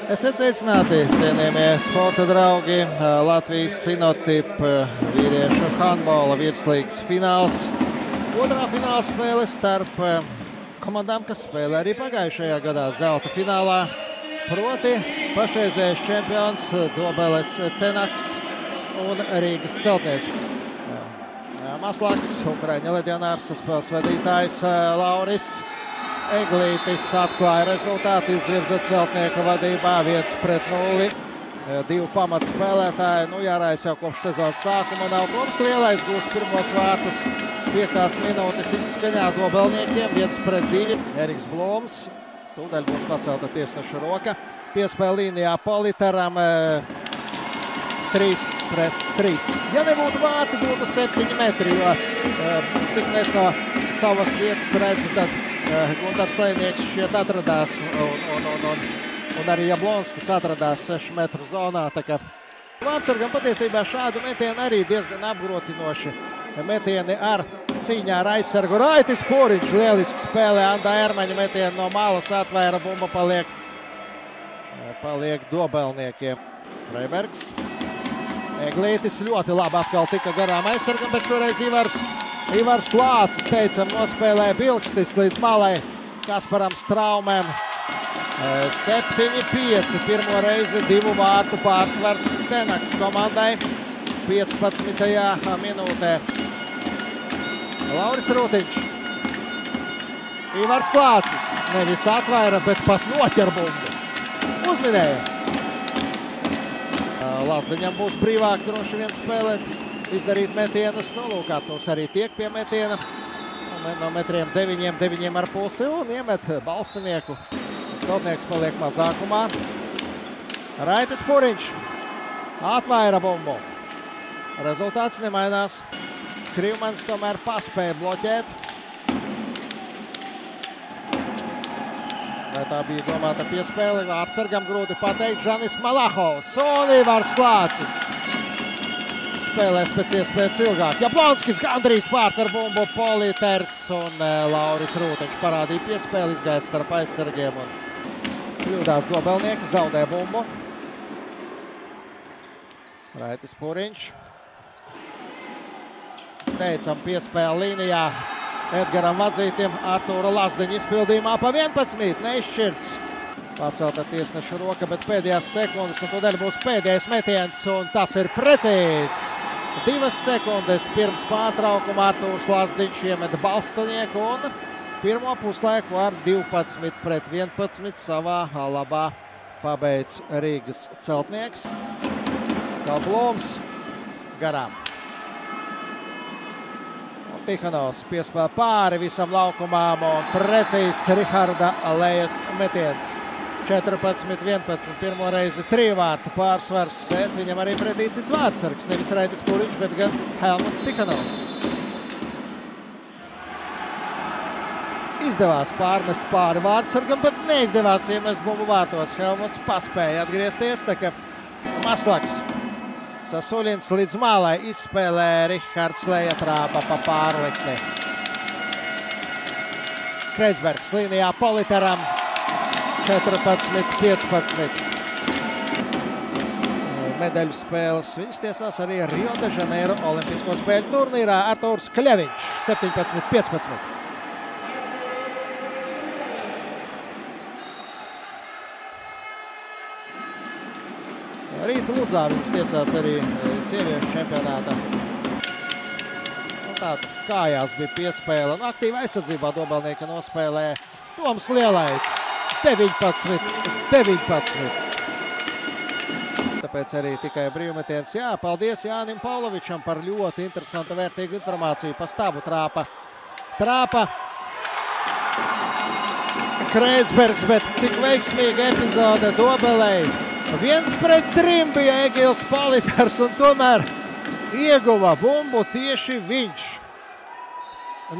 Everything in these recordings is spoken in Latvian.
Esiet sveicināti, cienījamie sporta draugi. Latvijas Sinotipa vīriešu handbola virslīgas fināls. Otrā fināla spēle starp komandām, kas spēlē arī pagājušajā gadā zelta finālā. Proti pašreizējais čempions Dobeles Tenaks un Rīgas Celtnieks. Maslaks, Ukraiņa leģionārs, spēles vadītājs Lauris Eglītis atklāja rezultātu, izvirza Celtnieka vadībā 1-0. Divu pamatu spēlētāji, Jārājs jau kopš sezonas sākuma nav Toms Lielais, gūst pirmos vārtus 5 minūtes izskaņā Dobelniekiem 1-2. Eriks Blūms, tūdaļ būs pacelta tiesneša roka. Piespēle līnijā Politeram 3-3. Ja nebūtu vārti, būtu 7 metri, jo cik mēs no savas vietas redzu, tad Gundars Lejnieks šķiet atradās un arī Jablonskis atradās 6 metru zonā. Vārtsargam patiesībā šādu metienu arī diezgan apgrotinoši. Metieni ar cīņā ar aizsargu. Raitis Pūriņš lieliski spēlē, Anda Ermaņa metienu no malas atvēra, bumba paliek Dobelniekiem. Freibergs. Eglītis ļoti labi atkal tika garām aizsargam, bet šoreiz Ivars Lācis, teicam, nospēlēja bilkstis līdz malai Kasparam Straumēm. 7-5, pirmo reizi 2 vārtu pārsvars Tenaks komandai 15. minūtē. Lauris Rūtiņš. Ivars Lācis nevis atvaira, bet pat noķer bumbu. Uzminēja. Lazdiņam būs brīvāk droši vien spēlēt, izdarīt metienas. Lūk, arī tiek pie metiena. No metriem 9,5 un iemet balstinieku. Celtnieks paliek mazākumā. Raitis Pūriņš atvaira bumbu. Rezultāts nemainās. Krivmans tomēr paspēja bloķēt. Vai tā bija domāta piespēle? Vārtsargam grūti pateikt. Žanis Malahovs un Ivars Lācis spēlēs pēc iespējas ilgāk. Jablonskis gandrīz pārtver bumbu. Politers un Lauris Rūtiņš parādīja piespēli, izgāja starp aizsargiem un kļūdās Dobelnieki, zaudē bumbu. Raitis Pūriņš. Teicam, piespēle līnijā Edgaram Vadzītim, Artūra Lazdiņa izpildījumā pa 11, neizšķirts. Pacelta tiesneša roka, bet pēdējās sekundes, un tūdaļ būs pēdējais metiens, un tas ir precīzs. 2 sekundes pirms pārtraukuma Artūrs Lazdiņš iemet balstinieku un pirmo puslaiku ar 12-11 savā labā pabeidz Rīgas Celtnieks. Kā Blūms garām. Tihanovs piespēl pāri visam laukumām un precīzs Riharda Lejas metiens. 14-11, pirmo reizi 3 vārtu pārsvars, bet viņam arī pretī cits vārtsargs. Nevis Raitis Pūriņš, bet gan Helmuts Tihanovs. Izdevās pārmest pāri vārtsargam, bet neizdevās iemest bumbu vārtos. Helmuts paspēja atgriezties, tā ka Maslaks Sasuļins līdz malai izspēlē, Rihards Leja trāpa pa pārlikni. Kreisbergs līnijā Politeram 14-15. Medaļu spēles viņas tiesās arī Rio de Janeiro olimpisko spēļu turnīrā. Artūrs Kļaviņš 17-15. Rīta Ludzā viņas tiesās arī sieviešu čempionātā. Tātad kājās bija piespēle un aktīva aizsardzībā Dobelnieka nospēlē Toms Lielais 19-19. Tāpēc arī tikai brīvmetiens. Jā, paldies Jānim Paulovičam par ļoti interesantu vērtīgu informāciju pa stabu trāpa. Kreisbergs, bet cik veiksmīga epizode Dobelei. 1-3 bija Egils Politers un tomēr ieguva bumbu tieši viņš.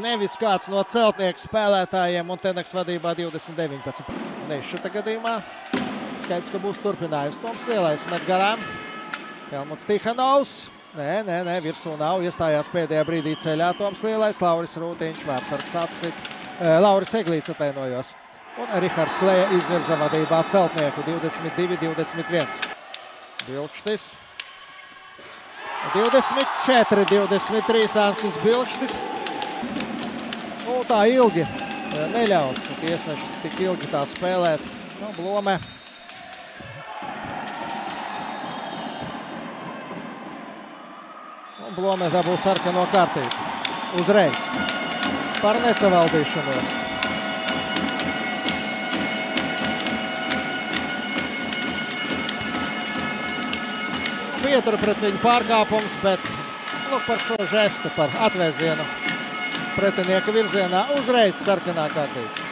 Nevis kāds no Celtnieka spēlētājiem un Tenaks vadībā 20-19. Nešķita gadījumā. Skaidrs, ka būs turpinājums. Toms Lielais met garām. Helmuts Tihanovs. Nē, virsū nav. Iestājās pēdējā brīdī ceļā Toms Lielais. Lauris Rūtiņš, vārtsargs atsit. Lauris Eglīts atainojos. Un Rihards Leja izvirza vadībā celtnieku 22-21. Bilkštis. 24-23 Ansis Bilkštis. Nu, tā ilgi neļaus tiesneši tik ilgi tā spēlēt. Nu, Blome. Un Blome dabū sarkano kartīti. Uzreiz. Par nesavaldīšanos. Pietura pret viņu pārkāpums, bet par šo žestu, par atvēzienu pretinieka virzienā uzreiz sarkanā kartīte.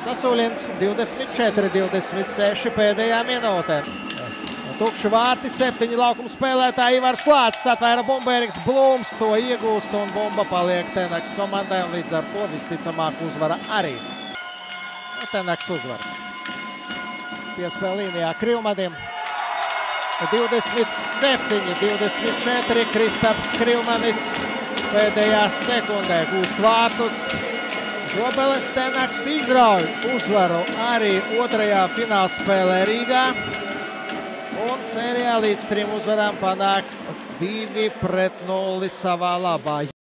Sasuļins 24-26 pēdējā minūtē. Tukši vārti, 7 laukuma spēlētāji. Ivars Lācis atvēra bumbēriks, Blūms to iegūst un bumba paliek Tenaks komandai un līdz ar to visticamāk uzvara arī. Tenaks uzvar. Piespēle līnijā Krivmanim. 27-24 Kristaps Krivmanis pēdējā sekundē gūst vārtus. Zobeles Tenaks izrauj uzvaru arī otrajā finālspēlē Rīgā. Un sērijā līdz 3 uzvarām panāk 2-0 savā labā.